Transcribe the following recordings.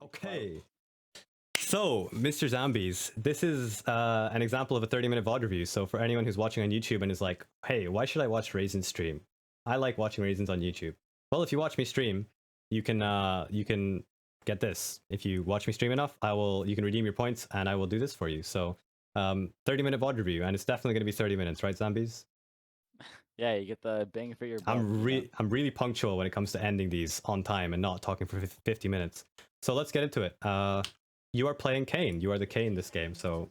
Okay. So, Mr. Zombies, this is an example of a 30-minute VOD review. So, for anyone who's watching on YouTube and is like, hey, why should I watch Raisin's stream? I like watching Raisins on YouTube. Well, if you watch me stream, you can get this. If you watch me stream enough, you can redeem your points and I will do this for you. So, 30-minute VOD review, and it's definitely going to be 30 minutes, right, Zombies? Yeah, you get the bang for your buck. I'm really punctual when it comes to ending these on time and not talking for 50 minutes. So let's get into it. You are playing Kayn. You are the Kayn in this game. So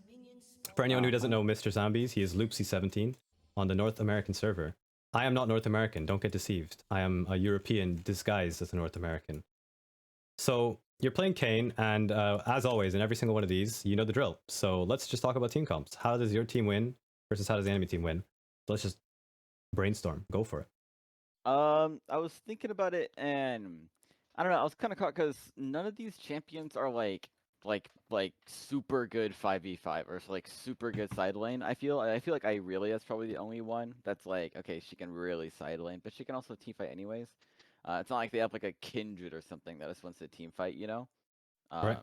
for anyone who doesn't know Mr. Zombies, he is Loopsy17 on the North American server. I am not North American. Don't get deceived. I am a European disguised as a North American. So you're playing Kayn, and as always, in every single one of these, you know the drill. So let's just talk about team comps. How does your team win versus how does the enemy team win? Let's just brainstorm. Go for it. I was thinking about it, and I don't know. I was kind of caught because none of these champions are like super good 5v5 or like super good side lane. I feel like Irelia is probably the only one that's like, okay, she can really side lane, but she can also team fight anyways. It's not like they have like a Kindred or something that just wants to team fight, you know. Right.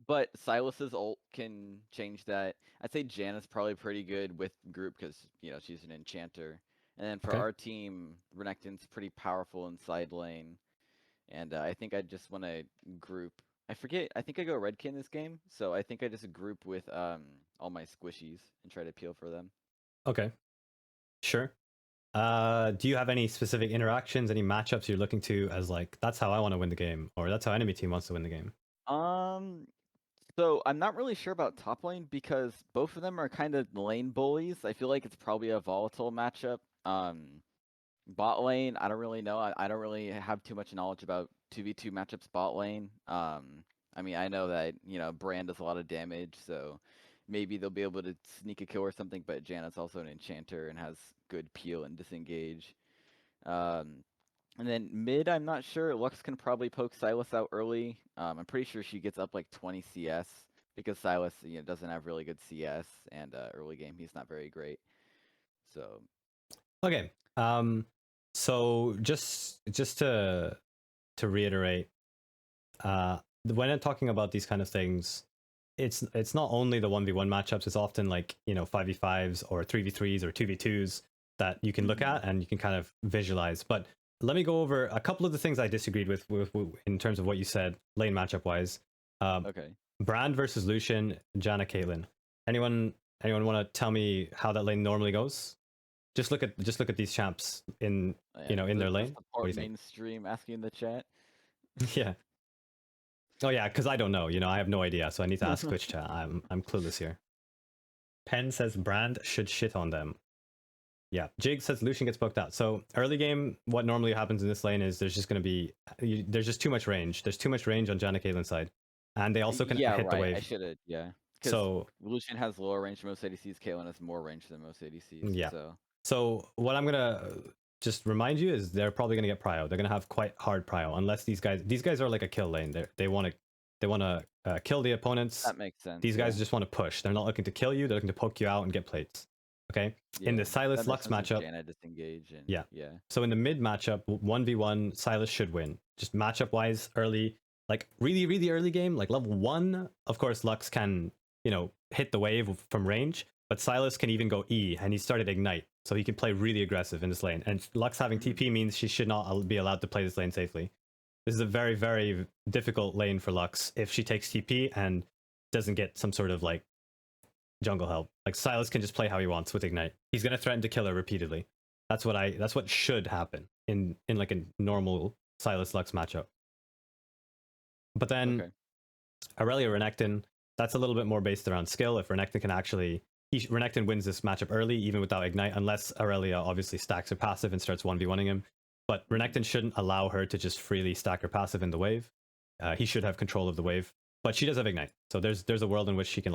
But Silas's ult can change that. I'd say Janna's probably pretty good with group because she's an enchanter. And then for Okay. our team, Renekton's pretty powerful in side lane. And I think I just want to group. I forget. I think I go Redkin this game, so I think I just group with all my squishies and try to peel for them. Okay. Sure. Do you have any specific interactions, any matchups you're looking to as like that's how I want to win the game, or that's how enemy team wants to win the game? So I'm not really sure about top lane because both of them are kind of lane bullies. I feel like it's probably a volatile matchup. Bot lane, I don't really know. I don't really have too much knowledge about 2v2 matchups bot lane. I mean, I know that, Brand does a lot of damage, so maybe they'll be able to sneak a kill or something, but Janet's also an enchanter and has good peel and disengage. And then mid, I'm not sure. Lux can probably poke Silas out early. I'm pretty sure she gets up like 20 CS because Silas, doesn't have really good CS, and early game he's not very great. So Okay. So just to reiterate, when I'm talking about these kind of things, it's not only the 1v1 matchups. It's often like 5v5s or 3v3s or 2v2s that you can look at and you can kind of visualize. But let me go over a couple of the things I disagreed with in terms of what you said lane matchup wise. okay. Brand versus Lucian, Janna, Caitlyn. Anyone want to tell me how that lane normally goes? Just look at these champs in in their lane. What do you think? Mainstream asking in the chat. Yeah. Oh yeah, because I don't know. I have no idea, so I need to ask Twitch chat. I'm clueless here. Pen says Brand should shit on them. Yeah. Jig says Lucian gets poked out. So early game, what normally happens in this lane is there's just going to be there's just too much range. There's too much range on Janna Caitlin's side, and they also can Yeah, hit the right. I wave. should have. Yeah, because So Lucian has lower range than most ADCs. Caitlyn has more range than most ADCs. yeah. So So what I'm gonna just remind you is they're probably gonna get prio. They're gonna have quite hard prio unless these guys are like a kill lane. They want to kill the opponents. that makes sense. These guys just want to push. They're not looking to kill you. They're looking to poke you out and get plates. Okay. In the Silas Lux matchup, Janet disengage and yeah. yeah. So in the mid matchup, 1v1, Silas should win. Just matchup wise, early, like really, really early game, like level 1, of course, Lux can, hit the wave from range, but Silas can even go E, and he started Ignite, so he can play really aggressive in this lane. And Lux having TP means she should not be allowed to play this lane safely. This is a very, very difficult lane for Lux if she takes TP and doesn't get some sort of like jungle help. Like Silas can just play how he wants with Ignite. He's gonna threaten to kill her repeatedly. That's what should happen in like a normal Silas Lux matchup. But then Aurelia Renekton, that's a little bit more based around skill. If Renekton can actually Renekton wins this matchup early, even without Ignite, unless Aurelia obviously stacks her passive and starts 1v1ing him. But Renekton shouldn't allow her to just freely stack her passive in the wave. He should have control of the wave. But she does have Ignite. So there's a world in which she can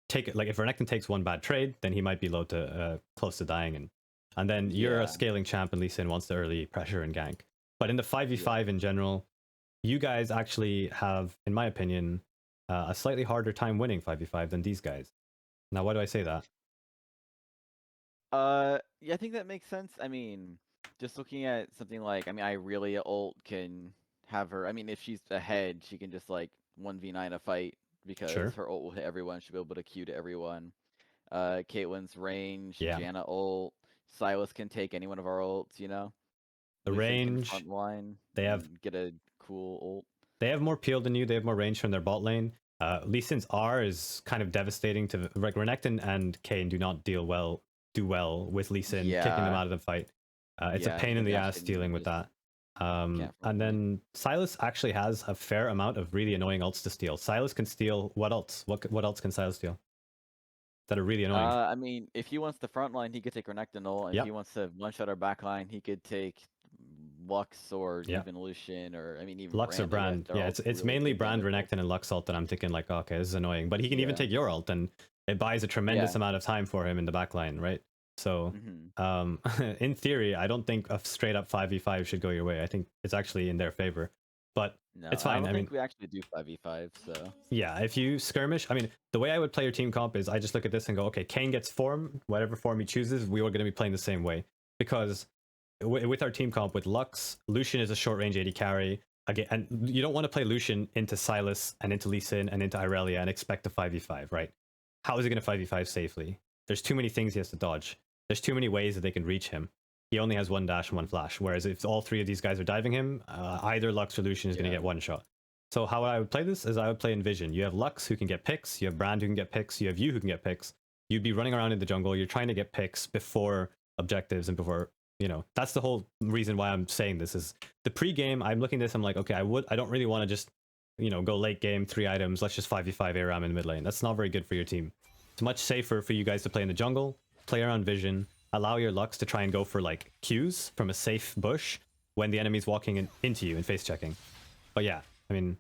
take it. Like if Renekton takes one bad trade, then he might be low to close to dying, and then you're a scaling champ and Lee Sin wants to early pressure and gank. But in the 5v5 in general, you guys actually have, in my opinion, a slightly harder time winning 5v5 than these guys. Now, why do I say that? Yeah, I think that makes sense. I mean, just looking at something like, Irelia ult can have her. I mean, if she's ahead, she can just like 1v9 a fight because Sure. her ult will hit everyone. She'll be able to Q to everyone. Caitlyn's range, Yeah. Janna ult, Silas can take any one of our ults, you know? The Lucian can range, frontline they have and get a cool ult. they have more peel than you. They have more range from their bot lane. Lee Sin's R is kind of devastating to like Renekton and Kayn do not do well with Lee Sin kicking them Yeah, out of the fight. It's a yeah, pain the in the dash ass in dealing with just that. can't And frontline. then Silas actually has a fair amount of really annoying ults to steal. Silas can steal what else? What else can Silas steal that are really annoying? I mean, if he wants the front line, he could take Renekton ult. If he Yep. wants to one-shot our back line, he could take Lux or Yep. even Lucian or I mean even Lux or Brand. I guess Brand. they're Yeah, all it's really mainly good Brand, damage ults. Renekton, and Lux ult that I'm thinking like, okay, this is annoying. But he can even Yeah. take your ult, and it buys a tremendous Yeah. amount of time for him in the back line, right? So, in theory, I don't think a straight up 5v5 should go your way. I think it's actually in their favor. But No, it's I fine. don't I mean, think we actually do 5v5, so yeah, if you skirmish, I mean, the way I would play your team comp is I just look at this and go, okay, Kayn gets form, whatever form he chooses, we are going to be playing the same way. Because with our team comp, with Lux, Lucian is a short range AD carry. Again, and you don't want to play Lucian into Silas and into Lee Sin and into Irelia and expect a 5v5, right? How is he going to 5v5 safely? There's too many things he has to dodge. There's too many ways that they can reach him. He only has one dash and one flash. Whereas if all three of these guys are diving him, either Lux or Lucian is going to get one shot. So how I would play this is I would play Envision. You have Lux who can get picks, you have Brand who can get picks, you have you who can get picks. You'd be running around in the jungle, you're trying to get picks before objectives and before, you know, that's the whole reason why I'm saying this is the pre-game, I'm looking at this, I'm like, okay, I don't really want to just, you know, go late game, 3 items, let's just 5v5 ARAM in the mid lane. That's not very good for your team. It's much safer for you guys to play in the jungle, play around Vision, allow your Lux to try and go for like Qs from a safe bush when the enemy's walking into you and face checking. But yeah, I mean,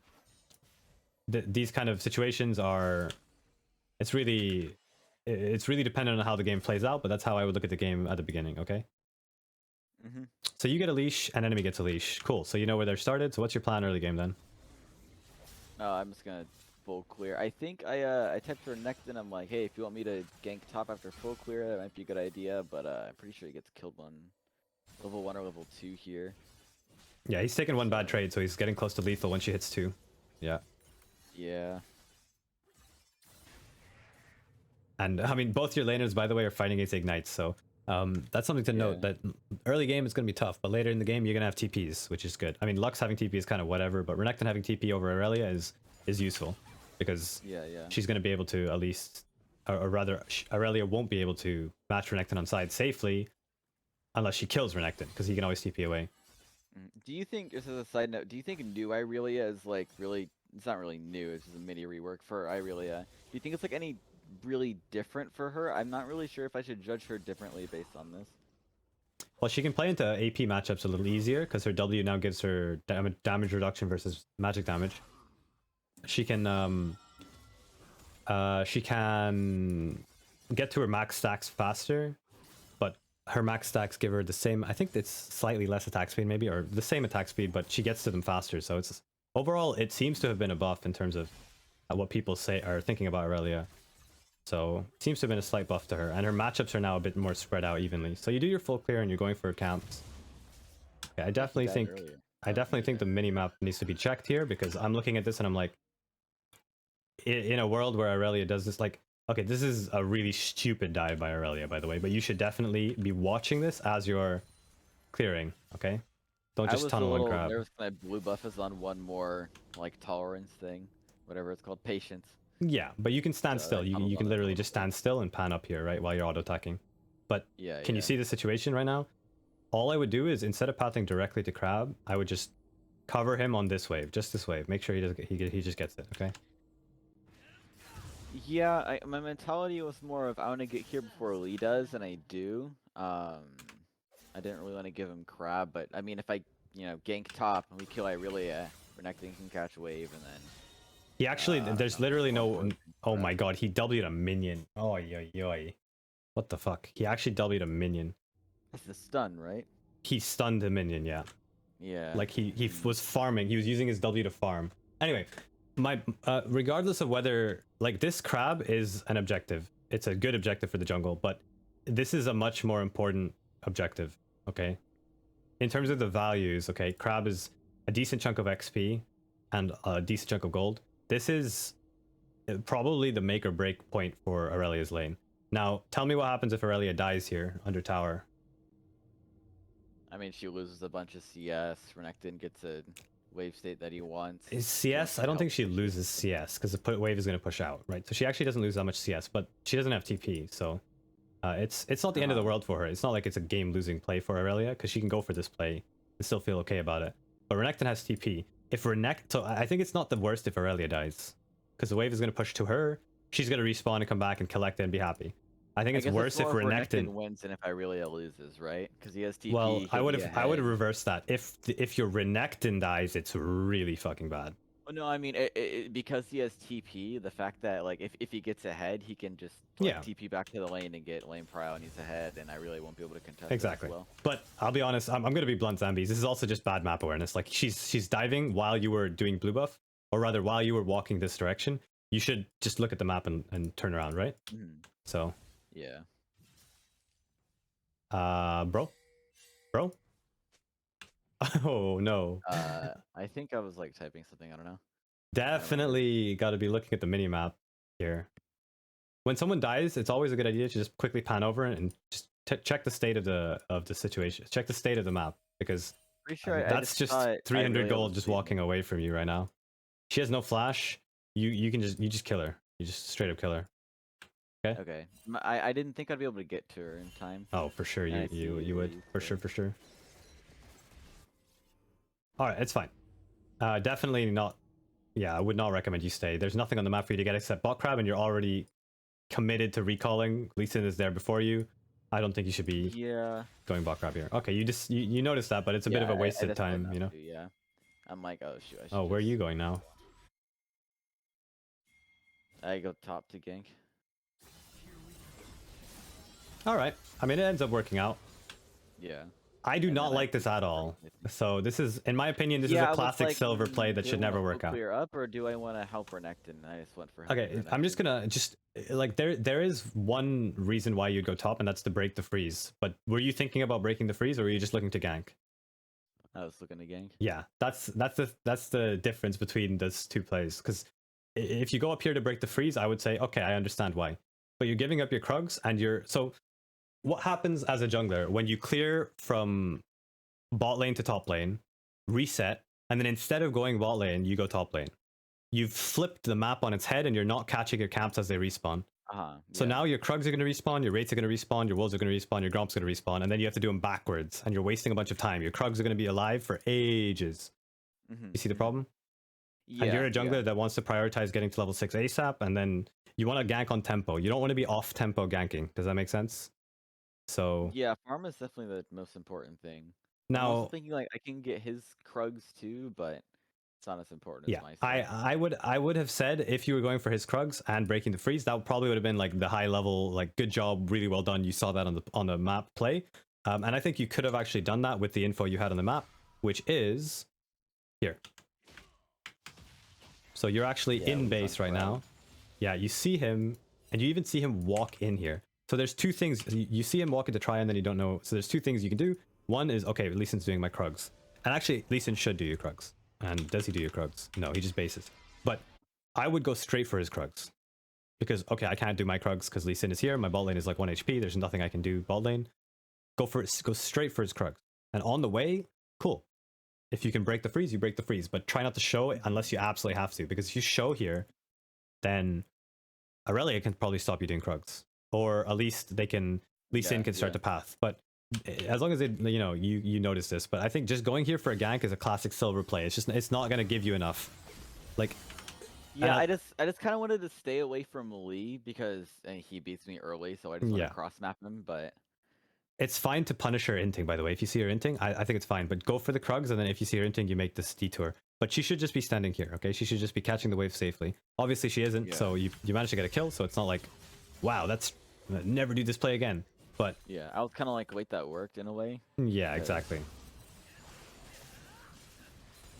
these kind of situations are, it's really dependent on how the game plays out, but that's how I would look at the game at the beginning. Okay, so you get a leash and enemy gets a leash. Cool, so you know where they're started. So what's your plan early game then? No, I'm just gonna full clear. I think I typed for Renekton. I'm like, hey, if you want me to gank top after full clear, that might be a good idea. But I'm pretty sure he gets killed on level 1 or level 2 here. Yeah, he's taking one bad trade, so he's getting close to lethal when she hits 2. Yeah. Yeah. And I mean, both your laners, by the way, are fighting against ignites, so that's something to note. That early game is going to be tough, but later in the game you're going to have TPs, which is good. I mean, Lux having TP is kind of whatever, but Renekton having TP over Aurelia is useful because she's going to be able to at least, or rather, Aurelia won't be able to match Renekton on side safely unless she kills Renekton because he can always TP away. Do you think, just as a side note, do you think new Irelia is like really? It's not really new. It's just a mini rework for Irelia. Do you think it's like any really different for her? I'm not really sure if I should judge her differently based on this. Well, she can play into AP matchups a little easier because her W now gives her damage reduction versus magic damage. She can get to her max stacks faster, but her max stacks give her the same. I think it's slightly less attack speed, maybe, or the same attack speed, but she gets to them faster. So it's overall, it seems to have been a buff in terms of what people say are thinking about Aurelia. So it seems to have been a slight buff to her, and her matchups are now a bit more spread out evenly. So you do your full clear and you're going for camps. Okay, I definitely think the mini map needs to be checked here because I'm looking at this and I'm like, in a world where Aurelia does this, like, okay, this is a really stupid dive by Aurelia, by the way, but you should definitely be watching this as you're clearing. Okay, don't just tunnel and grab. There was kind of blue buff is on one more like tolerance thing, whatever it's called, patience. Yeah, but you can stand still. You can literally just stand still and pan up here, right, while you're auto attacking. But can you see the situation right now? All I would do is instead of pathing directly to Crab, I would just cover him on this wave, just this wave. Make sure he just gets it. Okay. Yeah, my mentality was more of I want to get here before Lee does, and I do. I didn't really want to give him Crab, but I mean, if I gank top and we kill Irelia, Renekton can catch a wave, and then. He actually, there's literally no. Oh my god, he W'd a minion. Oh yoy. What the fuck? He actually W'd a minion. It's the stun, right? He stunned a minion, yeah. Yeah. Like he was farming. He was using his W to farm. Anyway, my regardless of whether like this Crab is an objective, it's a good objective for the jungle, but this is a much more important objective. Okay. In terms of the values, okay, Crab is a decent chunk of XP, and a decent chunk of gold, this is probably the make or break point for Aurelia's lane. Now, tell me what happens if Aurelia dies here under tower. I mean, she loses a bunch of CS. Renekton gets a wave state that he wants. Is CS? I don't think she loses CS because the wave is going to push out, right? So she actually doesn't lose that much CS, but she doesn't have TP, so it's not the end of the world for her. It's not like it's a game-losing play for Aurelia because she can go for this play and still feel okay about it. But Renekton has TP. If Renekton, so I think it's not the worst if Aurelia dies because the wave is going to push to her. She's going to respawn and come back and collect it and be happy. I think it's worse if Renekton wins than if Aurelia loses, right? Because he has TP. Well, I would reverse that. If your Renekton dies, it's really fucking bad. Well, no, I mean because he has TP. The fact that like if he gets ahead, he can just TP back to the lane and get lane prio, and he's ahead, and I really won't be able to contest. Exactly. As well. But I'll be honest, I'm gonna be blunt, Zambies. This is also just bad map awareness. Like she's diving while you were doing blue buff, or rather while you were walking this direction. You should just look at the map and turn around, right? Mm-hmm. So. Yeah. Bro? Oh, no. I think I was like typing something, I don't know. Definitely got to be looking at the mini map here. When someone dies, it's always a good idea to just quickly pan over and just check the state of the situation. Check the state of the map, because pretty sure that's just 300 gold just walking away from you right now. She has no flash. You just kill her. You just straight up kill her. Okay. Okay. I didn't think I'd be able to get to her in time. Oh, for sure you would. For sure. All right, it's fine. Definitely not. Yeah, I would not recommend you stay. There's nothing on the map for you to get except bot crab, and you're already committed to recalling. Lee Sin is there before you. I don't think you should be going bot crab here. Okay, you noticed that, but it's a bit of a wasted time, you know. Yeah. I'm like, oh shoot. Oh, where are you going now? I go top to gank. All right. I mean, it ends up working out. Yeah. I do not like this at all. So this is, in my opinion, this is a classic silver play that should never work out. Clear up, or do I want to help Renekton? I just went for help. Okay, I'm just gonna like there is one reason why you'd go top, and that's to break the freeze. But were you thinking about breaking the freeze, or were you just looking to gank? I was looking to gank. Yeah, that's the difference between those two plays. Because if you go up here to break the freeze, I would say, okay, I understand why. But you're giving up your Krugs, and so what happens as a jungler when you clear from bot lane to top lane, reset, and then instead of going bot lane, you go top lane? You've flipped the map on its head, and you're not catching your camps as they respawn. So now your Krugs are going to respawn, your Wraiths are going to respawn, your Wolves are going to respawn, your Gromps are going to respawn, and then you have to do them backwards, and you're wasting a bunch of time. Your Krugs are going to be alive for ages. You see the problem? Yeah, and you're a jungler that wants to prioritize getting to level 6 ASAP, and then you want to gank on tempo. You don't want to be off tempo ganking. Does that make sense? So yeah, farm is definitely the most important thing. Now, I'm also thinking like I can get his Krugs too, but it's not as important as my stuff. I would have said if you were going for his Krugs and breaking the freeze, that probably would have been like the high level, like good job, really well done. You saw that on the map play, and I think you could have actually done that with the info you had on the map, which is here. So you're actually in base right now. Yeah, you see him, and you even see him walk in here. So there's two things. You see him walk into try, and then you don't know. So there's two things you can do. One is, okay, Lee Sin's doing my Krugs. And actually, Lee Sin should do your Krugs. And does he do your Krugs? No, he just bases. But I would go straight for his Krugs. Because, okay, I can't do my Krugs because Lee Sin is here. My bot lane is like 1 HP. There's nothing I can do bot lane. Go straight for his Krugs. And on the way, cool. If you can break the freeze, you break the freeze. But try not to show it unless you absolutely have to. Because if you show here, then Aurelia can probably stop you doing Krugs. Or at least Lee Sin can start the path. But as long as you notice this. But I think just going here for a gank is a classic silver play. It's not going to give you enough. Like, yeah, I just kind of wanted to stay away from Lee because he beats me early, so I just want to cross map him. But it's fine to punish her inting, by the way. If you see her inting, I think it's fine. But go for the Krugs, and then if you see her inting, you make this detour. But she should just be standing here, okay? She should just be catching the wave safely. Obviously, she isn't, so you managed to get a kill, so it's not like, wow, that's never do this play again. But yeah, I was kind of like, wait, that worked in a way. Yeah, exactly.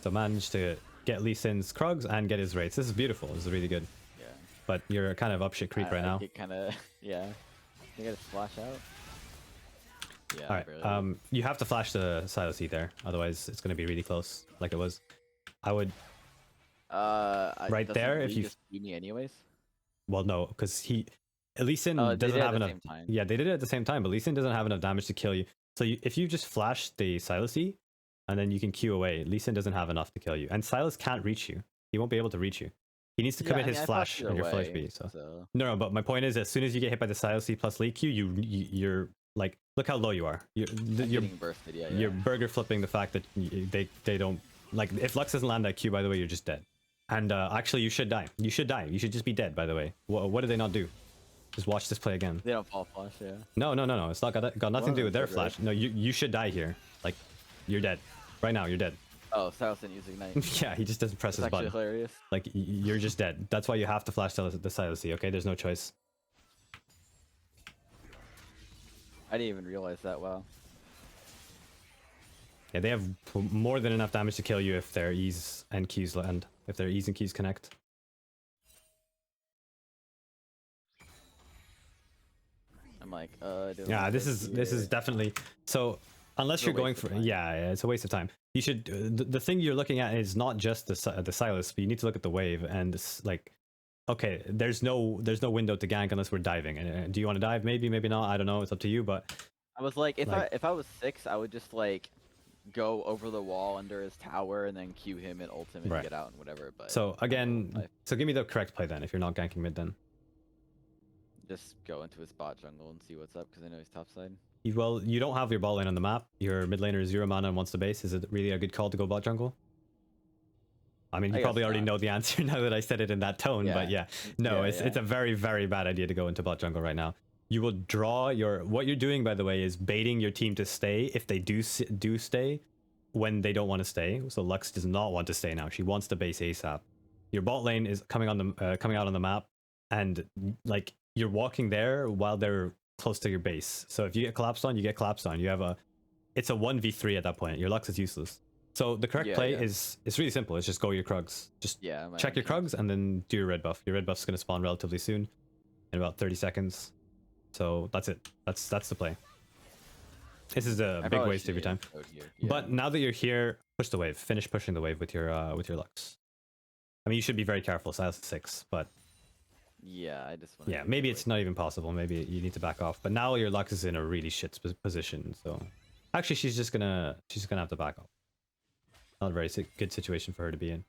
So managed to get Lee Sin's Krugs and get his Wraiths. This is beautiful. This is really good. Yeah. But you're kind of up shit creek right now. It kind of, yeah. I think I just splash out. Yeah. All right. Barely. You have to flash the Silas E there, otherwise it's going to be really close, like it was. I would right there Doesn't if Lee you. just beat me anyways? Well, no, because he. Oh, Leeson they doesn't did at have the enough. same time. Yeah, they did it at the same time, but Leeson doesn't have enough damage to kill you. So if you just flash the Silas E, and then you can Q away, Leeson doesn't have enough to kill you, and Silas can't reach you. He won't be able to reach you. He needs to Yeah, commit I mean, his I flashed flash either on your full way, HP. So. so No, but my point is, as soon as you get hit by the Silas E plus Lee Q, you're like, look how low you are. You're getting bursted. Yeah, you're yeah. burger flipping the fact that they don't like. If Lux doesn't land that Q, by the way, you're just dead. And actually, you should die. You should die. You should just be dead. By the way, what did they not do? Just watch this play again. They don't fall flash. Yeah. No. It's not got nothing to do with their Good, right? flash. No, you should die here. Like, you're dead. Right now, you're dead. Oh, Silas didn't use ignite. Yeah, he just doesn't press It's his actually button. hilarious. Like, you're just dead. That's why you have to flash the Silas E, okay? There's no choice. I didn't even realize that. Wow. Yeah, they have more than enough damage to kill you if their E's and Q's land. If their E's and Q's connect. I'm like, Yeah, this is definitely so. Unless you're going for yeah, it's a waste of time. You should the thing you're looking at is not just the Silas, but you need to look at the wave and this, like, okay, there's no window to gank unless we're diving. And do you want to dive? Maybe, maybe not. I don't know. It's up to you. But I was like, if I was 6, I would just like go over the wall under his tower and then Q him and ult him and get out and whatever. But so again, so give me the correct play then. If you're not ganking mid, then just go into his bot jungle and see what's up because I know he's top side. Well, you don't have your bot lane on the map. Your mid laner is 0 mana and wants the base. Is it really a good call to go bot jungle? I mean, you probably already know the answer now that I said it in that tone, but yeah. No, it's a very, very bad idea to go into bot jungle right now. You will draw your... What you're doing, by the way, is baiting your team to stay if they do stay when they don't want to stay. So Lux does not want to stay now. She wants the base ASAP. Your bot lane is coming out on the map, and like you're walking there while they're close to your base. So if you get collapsed on, you get collapsed on. You have it's a 1v3 at that point. Your Lux is useless. So the correct play is it's really simple. It's just go your Krugs. Just check your Krugs and then do your red buff. Your red buff's going to spawn relatively soon, in about 30 seconds. So that's it. That's the play. This is a big waste of your time. But now that you're here, push the wave. Finish pushing the wave with your Lux. I mean, you should be very careful. Silas is 6, but yeah, I just want. Yeah, maybe it's not even possible. Maybe you need to back off. But now your Lux is in a really shit position. So actually, she's gonna have to back off. Not a very good situation for her to be in.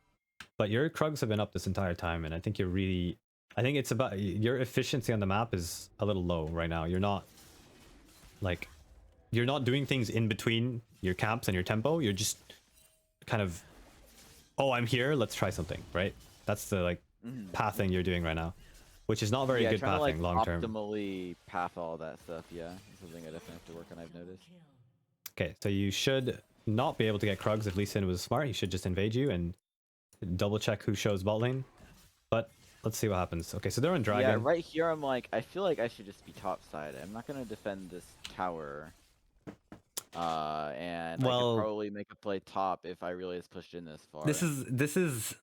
But your Krugs have been up this entire time, and I think you're really... I think it's about... Your efficiency on the map is a little low right now. You're not... Like... You're not doing things in between your camps and your tempo. You're just kind of... Oh, I'm here. Let's try something, right? That's the, like, pathing you're doing right now. Which is not very good pathing, like, long term. Optimally path all that stuff, yeah. It's something I definitely have to work on, I've noticed. Okay, so you should not be able to get Krugs if Lee Sin was smart. He should just invade you and double check who shows bot lane. But let's see what happens. Okay, so they're on dragon. Yeah, right here I'm like, I feel like I should just be top side. I'm not gonna defend this tower. And I could probably make a play top if I really just pushed in this far. This is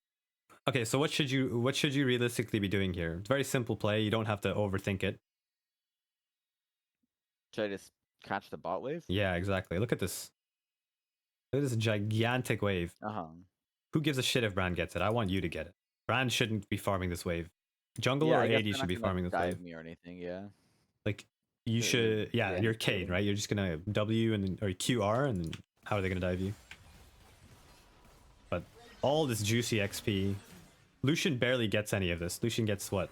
okay. So what should you realistically be doing here? It's a very simple play. You don't have to overthink it. Should I just catch the bot wave? Yeah, exactly. Look at this. Look at this gigantic wave. Who gives a shit if Brand gets it? I want you to get it. Brand shouldn't be farming this wave. Jungle or AD should be farming this wave. Me or anything, yeah. Like you should, yeah. You're Kayn, right? You're just gonna W and then or QR, and then how are they gonna dive you? But all this juicy XP, Lucian barely gets any of this. Lucian gets what?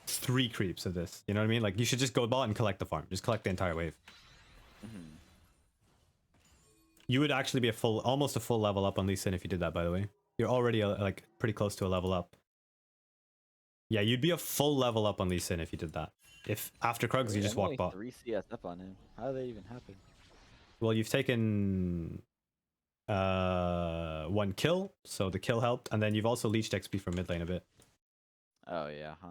3 creeps of this. You know what I mean? Like you should just go bot and collect the farm. Just collect the entire wave. You would actually be almost a full level up on Lee Sin if you did that, by the way. You're already like pretty close to a level up. Yeah, you'd be a full level up on Lee Sin if you did that. If after Krugs you just walk bot. 3 CS up on him. How did that even happen? Well, you've taken 1 kill, so the kill helped, and then you've also leached XP from mid lane a bit. Oh yeah, huh?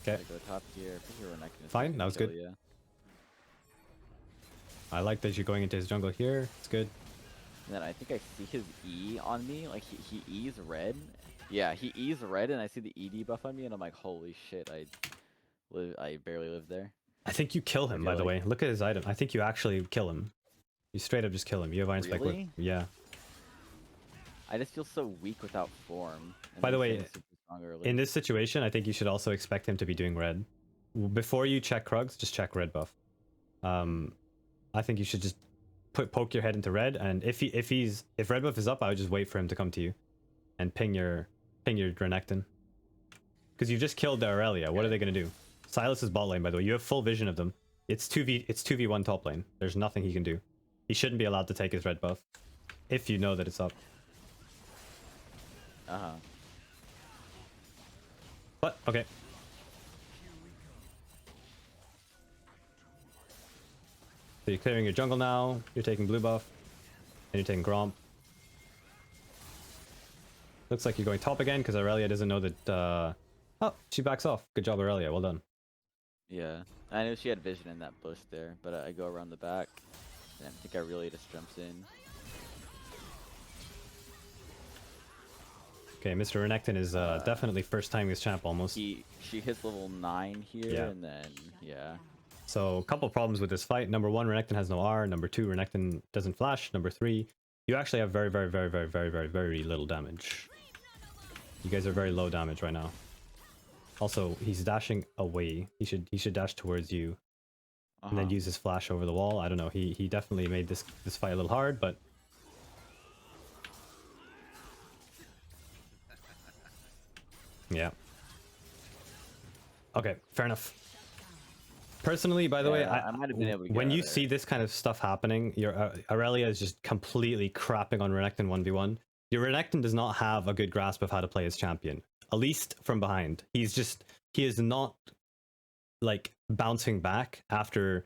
Okay. Go top tier. Fine, that was good. Yeah. I like that you're going into his jungle here. It's good. And then I think I see his E on me. Like he E's red. Yeah, he E's red, and I see the ED buff on me, and I'm like, holy shit! I I barely live there. I think you kill him, by the way. Look at his item. I think you actually kill him. You straight up just kill him. You have Iron Spike Whip. Really? Yeah. I just feel so weak without form. And By the he's way, getting super strong early. in this situation, I think you should also expect him to be doing red. Before you check Krugs, just check red buff. I think you should just poke your head into red, and if red buff is up, I would just wait for him to come to you, and ping your Renekton. Because you just killed the Aurelia. What are they gonna do? Sylas is bot lane, by the way. You have full vision of them. It's 2v1 top lane. There's nothing he can do. He shouldn't be allowed to take his red buff, if you know that it's up. But okay. So you're clearing your jungle now. You're taking blue buff, and you're taking Gromp. Looks like you're going top again because Aurelia doesn't know that. Oh, she backs off. Good job, Aurelia. Well done. Yeah, I knew she had vision in that bush there, but I go around the back. And I think Aurelia just jumps in. Okay, Mr. Renekton is definitely first time this champ almost. She hits level 9 here, Yeah. and then yeah. So a couple problems with this fight. Number one, Renekton has no R. Number two, Renekton doesn't flash. Number three, you actually have very, very, very, very, very, very, very little damage. You guys are very low damage right now. Also, he's dashing away. He should dash towards you, and then use his flash over the wall. I don't know. He definitely made this fight a little hard, but yeah. Okay, fair enough. Personally, by the way, I might have been able to get when out you of there. see this kind of stuff happening, your Aurelia is just completely crapping on Renekton 1v1. Your Renekton does not have a good grasp of how to play his champion, at least from behind. He is not like bouncing back after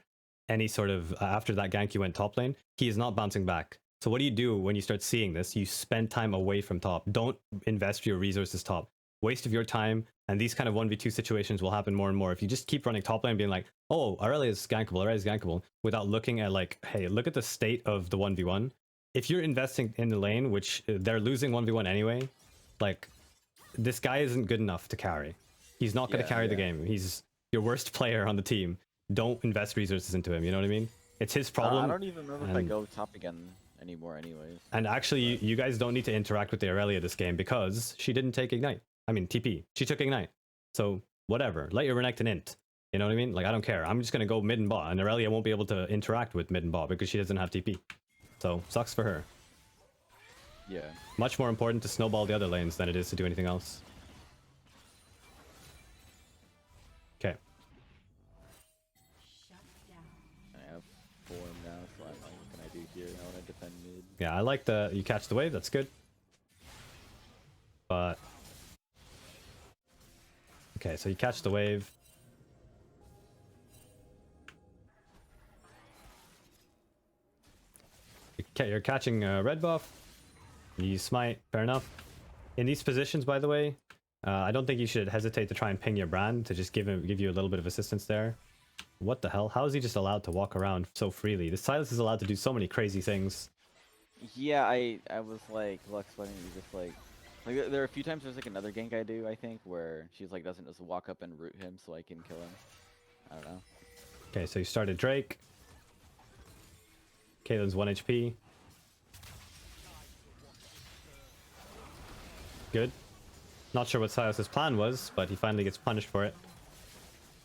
any sort of after that gank you went top lane. He is not bouncing back. So what do you do when you start seeing this? You spend time away from top. Don't invest your resources top. Waste of your time, and these kind of 1v2 situations will happen more and more. If you just keep running top lane being like, oh, Aurelia is gankable, Aurelia is gankable, without looking at like, hey, look at the state of the 1v1. If you're investing in the lane, which they're losing 1v1 anyway, like, this guy isn't good enough to carry. He's not going to carry the game. He's your worst player on the team. Don't invest resources into him, you know what I mean? It's his problem. I don't even remember if I go top again anymore anyways. And actually, you guys don't need to interact with the Aurelia this game because she didn't take Ignite. I mean, TP. She took Ignite. So, whatever. Let your Renekton int. You know what I mean? Like, I don't care. I'm just going to go mid and bot, and Aurelia won't be able to interact with mid and bot because she doesn't have TP. So, sucks for her. Yeah. Much more important to snowball the other lanes than it is to do anything else. Okay. I have form now, so I'm like, what can I do here? I want to defend mid. Yeah, I like you catch the wave. That's good. But... okay, so you catch the wave. You're catching a red buff. You smite, fair enough. In these positions, by the way, I don't think you should hesitate to try and ping your brand to just give you a little bit of assistance there. What the hell? How is he just allowed to walk around so freely? The Sylas is allowed to do so many crazy things. Yeah, I was like, Lux, why don't you just like there are a few times there's like another gank I do, I think, where she's like doesn't just walk up and root him so I can kill him. I don't know. Okay, so you started Drake. Kayn's 1 HP. Good. Not sure what Sylas' plan was, but he finally gets punished for it.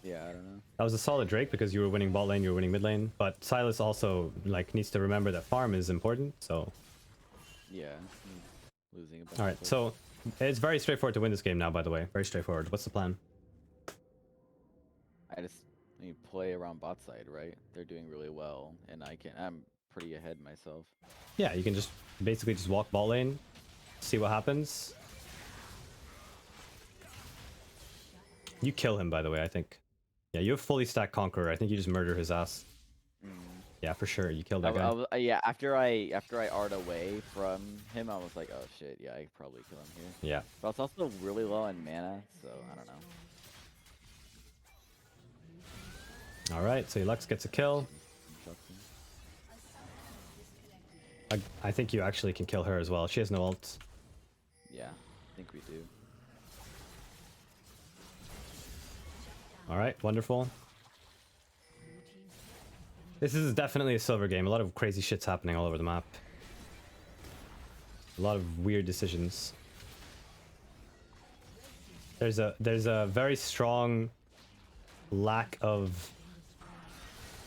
Yeah, I don't know. That was a solid Drake because you were winning bot lane, you were winning mid lane, but Sylas also like needs to remember that farm is important, so... yeah, losing a bunch. Alright, so it's very straightforward to win this game now, by the way. Very straightforward. What's the plan? I mean, play around bot side, right? They're doing really well, and I'm pretty ahead myself. Yeah, you can just basically just walk bot lane, see what happens. You kill him, by the way, I think. Yeah, you have fully stacked Conqueror. I think you just murder his ass. Yeah, for sure. You killed that guy. Yeah, after I R'd away from him, I was like, oh shit, yeah, I could probably kill him here. Yeah. But it's also really low on mana, so I don't know. Alright, so Lux gets a kill. I think you actually can kill her as well. She has no ult. Yeah, I think we do. All right, wonderful. This is definitely a silver game. A lot of crazy shit's happening all over the map. A lot of weird decisions. There's a very strong lack of,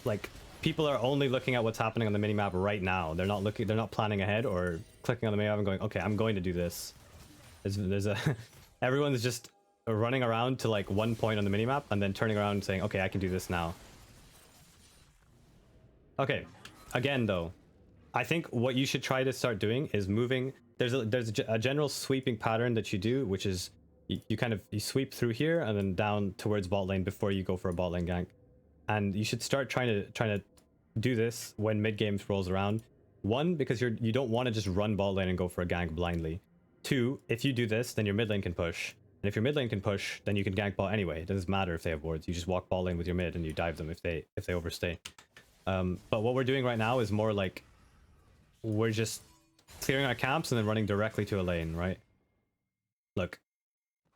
like, people are only looking at what's happening on the minimap right now. They're not planning ahead or clicking on the minimap and going, okay, I'm going to do this. There's a everyone's just running around to like one point on the minimap and then turning around and saying, okay, I can do this now. Okay, again though, I think what you should try to start doing is moving. There's a general sweeping pattern that you do, which is you sweep through here and then down towards bot lane before you go for a bot lane gank. And you should start trying to do this when mid games rolls around. One, because you don't want to just run bot lane and go for a gank blindly. Two, if you do this, then your mid lane can push. And if your mid lane can push, then you can gank bot anyway. It doesn't matter if they have wards. You just walk bot lane with your mid and you dive them if they overstay. But what we're doing right now is more like we're just clearing our camps and then running directly to a lane, right? Look,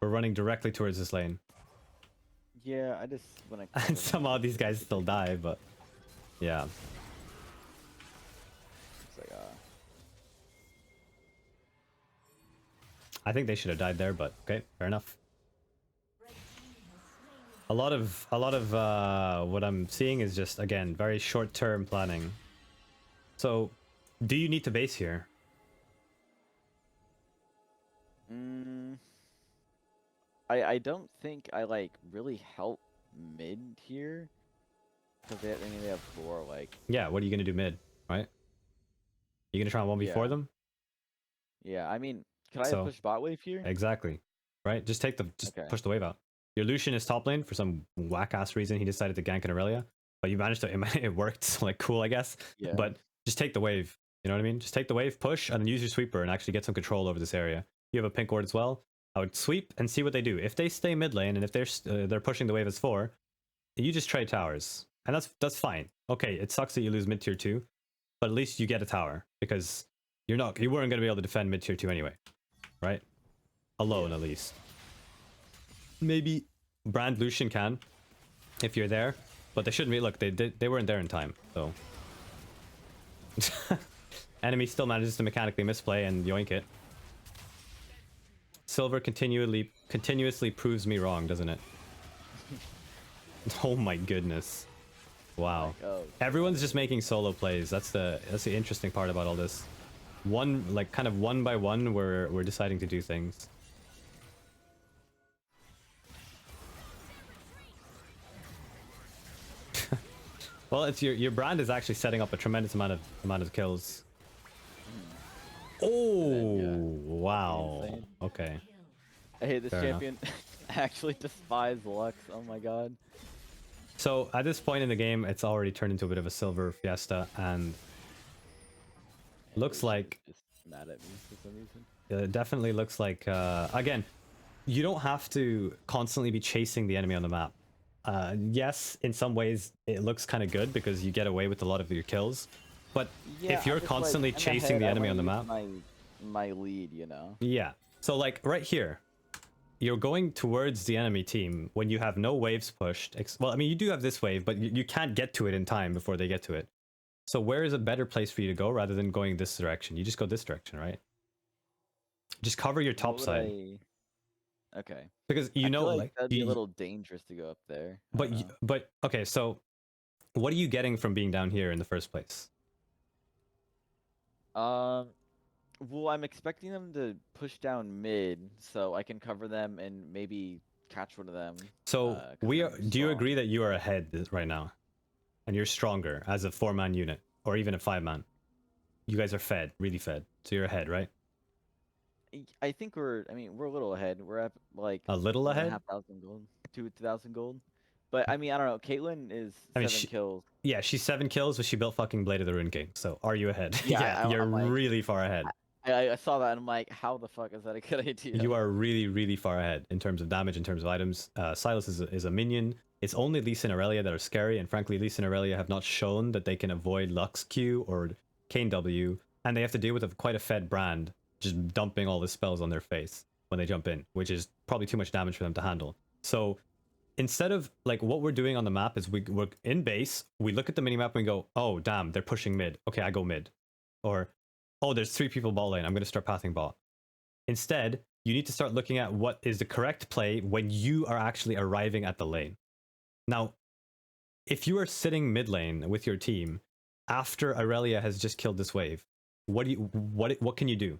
we're running directly towards this lane. Yeah, I just when I And somehow these guys still die, but yeah. It's like I think they should have died there, but okay, fair enough. A lot of what I'm seeing is just, again, very short-term planning. So, do you need to base here? I don't think I like really help mid here because they have 4 like. Yeah, what are you gonna do mid, right? You gonna try and 1v4 Yeah. them? Yeah, I mean, could I So- push bot wave here? Exactly, right? Just Okay. push the wave out. Your Lucian is top lane for some whack-ass reason. He decided to gank an Aurelia, but you managed to. It worked, so like cool, I guess. Yeah. But just take the wave. You know what I mean? Just take the wave, push, and then use your sweeper and actually get some control over this area. You have a pink ward as well. I would sweep and see what they do. If they stay mid lane and if they're pushing the wave as 4, you just trade towers, and that's fine. Okay, it sucks that you lose mid tier 2, but at least you get a tower because you weren't going to be able to defend mid tier 2 anyway, right? Alone, at least. Maybe Brand Lucian can if you're there, but they shouldn't be. Look, they weren't there in time, so enemy still manages to mechanically misplay and yoink it. Silver continuously proves me wrong, doesn't it? Oh my goodness. Wow. Like, oh, Everyone's just making solo plays. That's the interesting part about all this. Kind of one by one we're deciding to do things. Well, it's your brand is actually setting up a tremendous amount of kills. Oh, yeah. wow. Insane. Okay. Hey, this Fair enough. champion actually despises Lux. Oh my god. So at this point in the game, it's already turned into a bit of a silver fiesta, and looks like Just mad at me for some reason. it definitely looks like again, you don't have to constantly be chasing the enemy on the map. Yes, in some ways it looks kind of good because you get away with a lot of your kills, but Yeah, if you're I'm just, constantly like, in chasing the head, I enemy on the wanna map, use my lead, you know. yeah. So like right here, you're going towards the enemy team when you have no waves pushed. Well, I mean, you do have this wave, but you can't get to it in time before they get to it. So where is a better place for you to go rather than going this direction? You just go this direction, right? Just cover your top What would side. Okay. Because you I know, feel like, that'd be a little dangerous to go up there. I don't know. but okay, so what are you getting from being down here in the first place? Well, I'm expecting them to push down mid, so I can cover them and maybe catch one of them. So 'cause do you I'm strong. agree that you are ahead right now, and you're stronger as a 4-man unit or even a 5-man? You guys are fed, really fed, so you're ahead, right? I think we're a little ahead. We're at like A little ahead. 1,500 gold, 2,000 gold. But I mean, I don't know. Caitlyn is I mean, 7 kills. Yeah, she's 7 kills, but she built fucking Blade of the Rune King. So are you ahead? Yeah, you're I'm like- really far ahead. I saw that and I'm like, how the fuck is that a good idea? You are really, really far ahead in terms of damage, in terms of items. Sylas is a minion. It's only Lee and Aurelia that are scary, and frankly, Lee and Aurelia have not shown that they can avoid Lux Q or Kayn W, and they have to deal with quite a fed brand, just dumping all the spells on their face when they jump in, which is probably too much damage for them to handle. So instead of like what we're doing on the map is we're in base, we look at the minimap and we go, oh damn, they're pushing mid. Okay, I go mid. Or, oh, there's 3 people bot lane. I'm gonna start pathing bot. Instead, you need to start looking at what is the correct play when you are actually arriving at the lane. Now, if you are sitting mid lane with your team after Aurelia has just killed this wave, what can you do?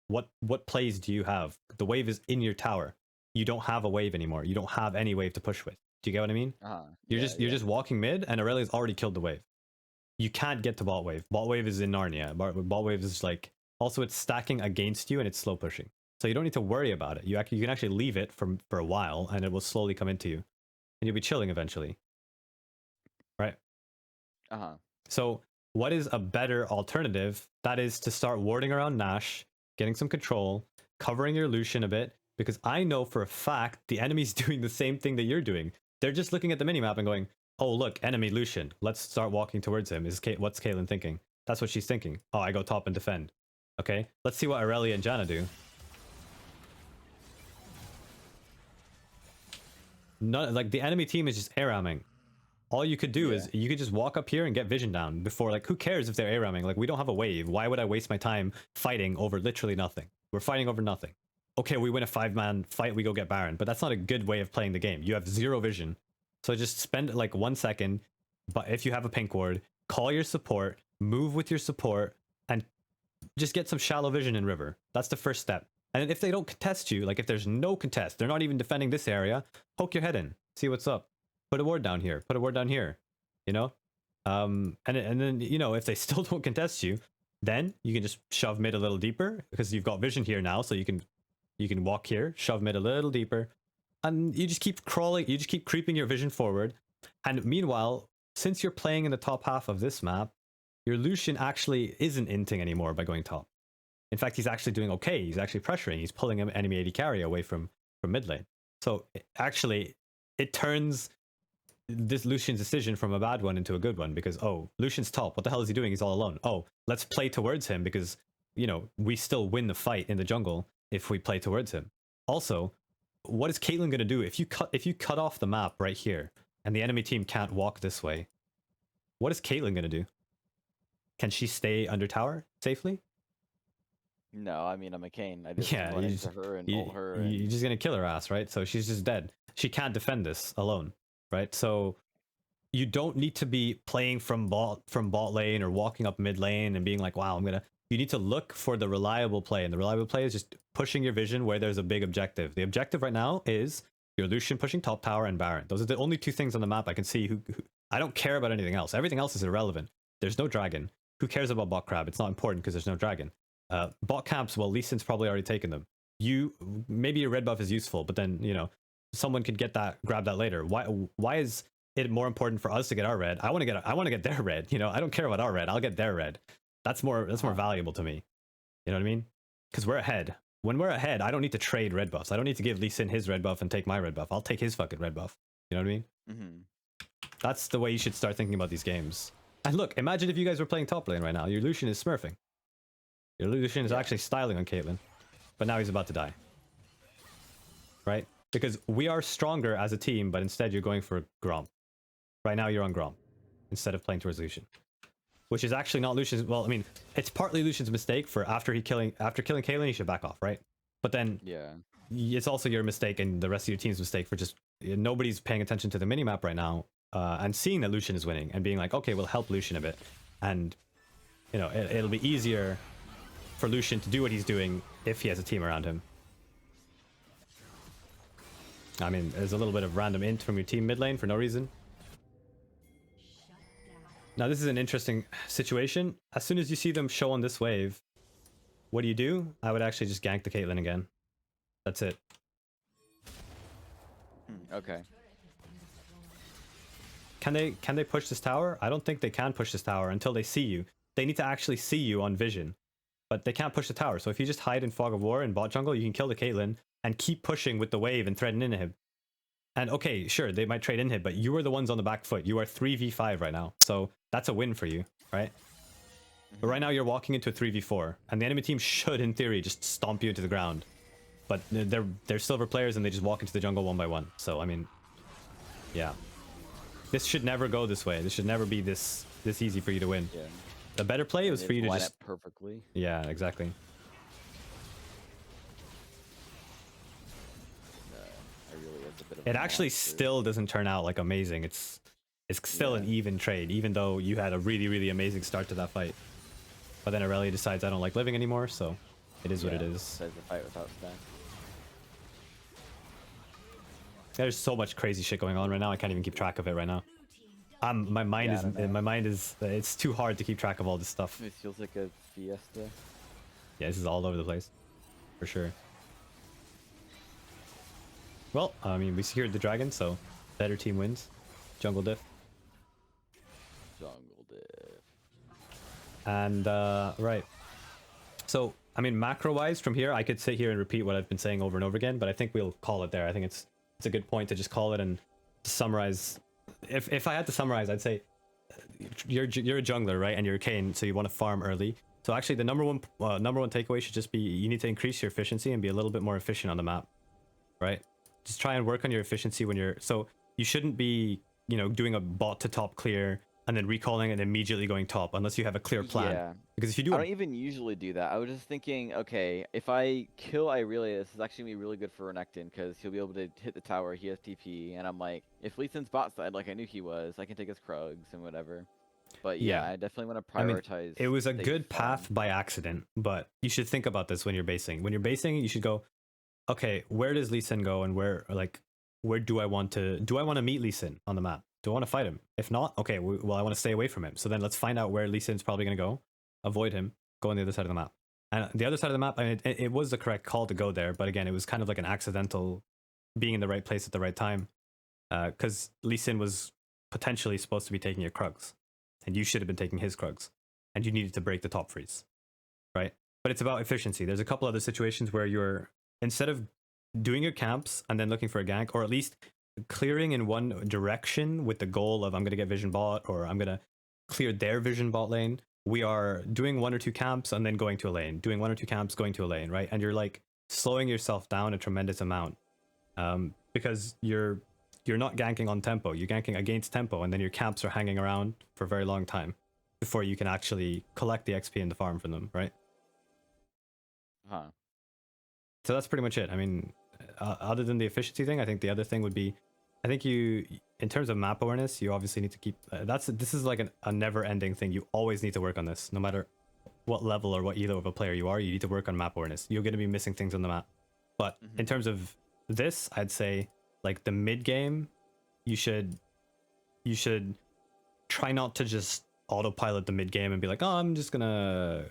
What plays do you have? The wave is in your tower. You don't have a wave anymore. You don't have any wave to push with. Do you get what I mean? You're just walking mid, and Aurelia's already killed the wave. You can't get to bot wave. Bot wave is in Narnia. Bot wave is like, also it's stacking against you and it's slow pushing. So you don't need to worry about it. You can actually leave it for a while and it will slowly come into you, and you'll be chilling eventually. Right? So what is a better alternative? That is to start warding around Nash, getting some control, covering your Lucian a bit, because I know for a fact the enemy's doing the same thing that you're doing. They're just looking at the minimap and going, oh look, enemy Lucian, let's start walking towards him. What's Kayn thinking? That's what she's thinking. Oh, I go top and defend. Okay, let's see what Aurelia and Janna do. None, like the enemy team is just ARAMing. All you could do is you could just walk up here and get vision down before, like, who cares if they're ARAMing? Like, we don't have a wave. Why would I waste my time fighting over literally nothing? We're fighting over nothing. Okay, we win a 5-man fight, we go get Baron, but that's not a good way of playing the game. You have 0 vision. So just spend like 1 second, but if you have a pink ward, call your support, move with your support, and just get some shallow vision in river. That's the first step. And if they don't contest you, like if there's no contest, they're not even defending this area, poke your head in, see what's up. Put a ward down here, put a ward down here, you know? And then, you know, if they still don't contest you, then you can just shove mid a little deeper because you've got vision here now, so you can walk here, shove mid a little deeper, and you just keep crawling, you just keep creeping your vision forward. And meanwhile, since you're playing in the top half of this map, your Lucian actually isn't inting anymore by going top. In fact, he's actually doing okay. He's actually pressuring. He's pulling an enemy AD carry away from mid lane. So actually, it turns this Lucian's decision from a bad one into a good one, because, oh, Lucian's top. What the hell is he doing? He's all alone. Oh, let's play towards him because, you know, we still win the fight in the jungle if we play towards him. Also, what is Caitlyn going to do if you cut off the map right here and the enemy team can't walk this way? What is Caitlyn going to do? Can she stay under tower safely? No, I mean, I'm a Kayn. I just Yeah, run into her and ult her. You're just gonna kill her ass, right? So she's just dead. She can't defend this alone, right? So you don't need to be playing from bot lane or walking up mid lane and being like, wow, you need to look for the reliable play, and the reliable play is just pushing your vision where there's a big objective. The objective right now is your Lucian pushing top tower and Baron. Those are the only 2 things on the map I can see. Who I don't care about anything else. Everything else is irrelevant. There's no dragon. Who cares about bot crab? It's not important because there's no dragon. Bot camps, well, Lee Sin's probably already taken them. Maybe your red buff is useful, but then, you know, someone could grab that later. Why is it more important for us to get our red? I want to get their red. You know, I don't care about our red. I'll get their red. That's more valuable to me. You know what I mean? Because we're ahead. When we're ahead, I don't need to trade red buffs. I don't need to give Lee Sin his red buff and take my red buff. I'll take his fucking red buff. You know what I mean? Mm-hmm. That's the way you should start thinking about these games. And look, imagine if you guys were playing top lane right now. Your Lucian is smurfing. Your Lucian is actually styling on Caitlyn, but now he's about to die. Right? Because we are stronger as a team, but instead you're going for Grom. Right now you're on Grom instead of playing towards Lucian, which is actually not Lucian's. Well, I mean, it's partly Lucian's mistake for after killing Caitlyn, he should back off, right? But then it's also your mistake and the rest of your team's mistake for just nobody's paying attention to the minimap right now and seeing that Lucian is winning and being like, okay, we'll help Lucian a bit, and you know it'll be easier for Lucian to do what he's doing if he has a team around him. I mean, there's a little bit of random int from your team mid lane for no reason. Now this is an interesting situation. As soon as you see them show on this wave, what do? I would actually just gank the Caitlyn again. That's it. Okay. Can they push this tower? I don't think they can push this tower until they see you. They need to actually see you on vision. But they can't push the tower. So if you just hide in Fog of War in bot jungle, you can kill the Caitlyn and keep pushing with the wave and threaten inhib. And okay, sure, they might trade inhib, but you are the ones on the back foot. You are 3v5 right now. So that's a win for you, right? But right now you're walking into a 3v4, and the enemy team should, in theory, just stomp you into the ground. But they're silver players and they just walk into the jungle one by one. So, I mean, Yeah. This should never go this way. This should never be this easy for you to win. Yeah. The better play was And for you to line just... up perfectly. Yeah, exactly. Really is a bit of It a actually monster. still doesn't turn out like amazing. It's still an even trade, even though you had a really, really amazing start to that fight. But then Aurelia decides I don't like living anymore, so it is what it is. Decides to fight without stack. There's so much crazy shit going on right now. I can't even keep track of it right now. My mind is it's too hard to keep track of all this stuff. It feels like a fiesta. Yeah, this is all over the place, for sure. Well, I mean, we secured the dragon, so better team wins. Jungle diff. Jungle diff. And right. So I mean, macro wise, from here I could sit here and repeat what I've been saying over and over again, but I think we'll call it there. I think it's a good point to just call it and to summarize. If I had to summarize, I'd say you're a jungler, right? And you're a Kayn, so you want to farm early. So actually, the number one takeaway should just be you need to increase your efficiency and be a little bit more efficient on the map, right? Just try and work on your efficiency when you're... So you shouldn't be, you know, doing a bot to top clear and then recalling and immediately going top unless you have a clear plan. Yeah. Because if you do... I don't even usually do that. I was just thinking, okay, if I kill Irelia, this is actually going to be really good for Renekton because he'll be able to hit the tower, he has TP, and I'm like, if Lee Sin's bot side, like I knew he was, I can take his Krugs and whatever. But yeah, I definitely want to prioritize... I mean, it was a good farm. path by accident, but you should think about this when you're basing. When you're basing, you should go, okay, where does Lee Sin go and where do I want to meet Lee Sin on the map? Do I want to fight him? If not, okay, well, I want to stay away from him. So then let's find out where Lee Sin's probably going to go, avoid him, go on the other side of the map. And the other side of the map, I mean, it was the correct call to go there, but again, it was kind of like an accidental being in the right place at the right time. Because Lee Sin was potentially supposed to be taking your Krugs, and you should have been taking his Krugs, and you needed to break the top freeze, right? But it's about efficiency. There's a couple other situations where you're, instead of doing your camps and then looking for a gank, or at least clearing in one direction with the goal of I'm going to get vision bot or I'm going to clear their vision bot lane, we are doing 1 or 2 camps and then going to a lane, doing 1 or 2 camps, going to a lane, right? And you're like slowing yourself down a tremendous amount because you're not ganking on tempo, you're ganking against tempo, and then your camps are hanging around for a very long time before you can actually collect the XP and the farm from them, right? So that's pretty much it. I mean, other than the efficiency thing, I think the other thing would be, I think you, in terms of map awareness, you obviously need to keep, this is like a never-ending thing. You always need to work on this, no matter what level or what elo of a player you are, you need to work on map awareness. You're going to be missing things on the map. But in terms of this, I'd say, like the mid game, you should try not to just autopilot the mid game and be like, oh, I'm just gonna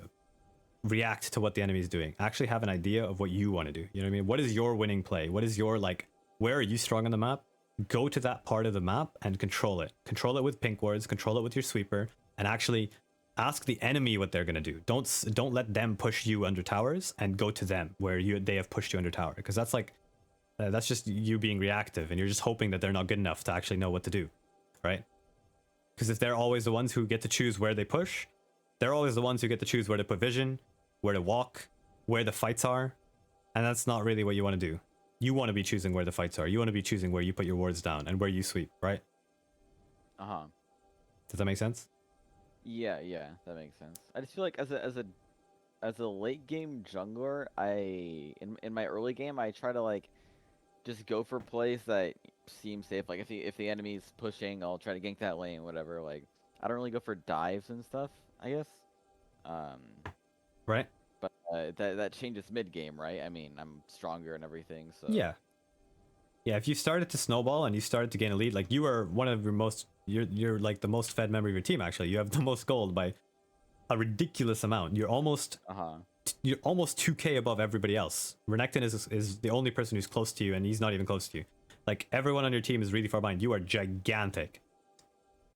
react to what the enemy is doing. Actually have an idea of what you want to do. You know what I mean? What is your winning play? What is your, like, where are you strong on the map? Go to that part of the map and control it. Control it with pink wards, control it with your sweeper, and actually ask the enemy what they're gonna do. Don't let them push you under towers, and go to them where they have pushed you under tower, because that's like that's just you being reactive, and you're just hoping that they're not good enough to actually know what to do, right? Because if they're always the ones who get to choose where they push, they're always the ones who get to choose where to put vision, where to walk, where the fights are, and that's not really what you want to do. You want to be choosing where the fights are. You want to be choosing where you put your wards down and where you sweep, right? Does that make sense? Yeah, that makes sense. I just feel like as a late game jungler, in my early game, I try to like just go for plays that seem safe. Like if the enemy's pushing, I'll try to gank that lane, whatever. Like I don't really go for dives and stuff, I guess. Right. But that changes mid game, right? I mean, I'm stronger and everything, so yeah. If you started to snowball and you started to gain a lead, like you are one of your most, you're like the most fed member of your team. Actually, you have the most gold by a ridiculous amount. You're almost you're almost 2k above everybody else. Renekton is the only person who's close to you, and he's not even close to you. Like everyone on your team is really far behind. You are gigantic.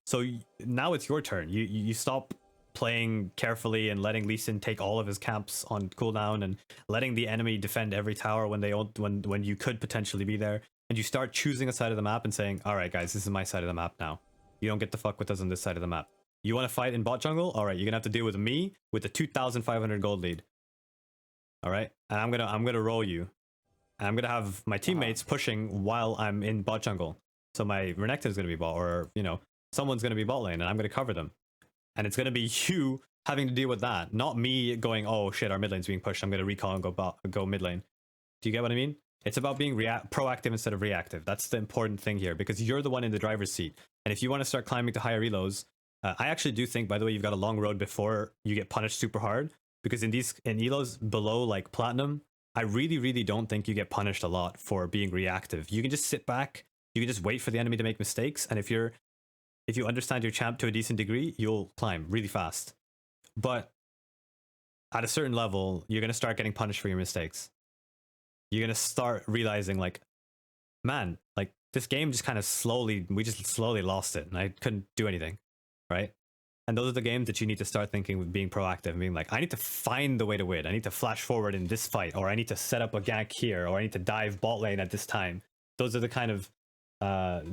So now it's your turn. You stop playing carefully and letting Lee Sin take all of his camps on cooldown and letting the enemy defend every tower when you could potentially be there, and you start choosing a side of the map and saying, all right guys, this is my side of the map now. You don't get to fuck with us on this side of the map. You want to fight in bot jungle? All right, you're gonna have to deal with me with a 2,500 gold lead. All right, and I'm gonna roll you, and I'm gonna have my teammates pushing while I'm in bot jungle. So my Renekton is going to be bot, or someone's going to be bot lane, and I'm going to cover them, and it's going to be you having to deal with that, not me going, oh shit, our mid lane's being pushed, I'm going to recall and go mid lane. Do you get what I mean? It's about being proactive instead of reactive. That's the important thing here, because you're the one in the driver's seat. And if you want to start climbing to higher elos, I actually do think, by the way, you've got a long road before you get punished super hard, because in elos below like platinum, I really don't think you get punished a lot for being reactive. You can just sit back, you can just wait for the enemy to make mistakes, and if you understand your champ to a decent degree, you'll climb really fast. But at a certain level, you're going to start getting punished for your mistakes. You're going to start realizing, like, man, like, this game just kind of we just slowly lost it, and I couldn't do anything, right? And those are the games that you need to start thinking with being proactive and being like, I need to find the way to win. I need to flash forward in this fight, or I need to set up a gank here, or I need to dive bot lane at this time. Those are the kind of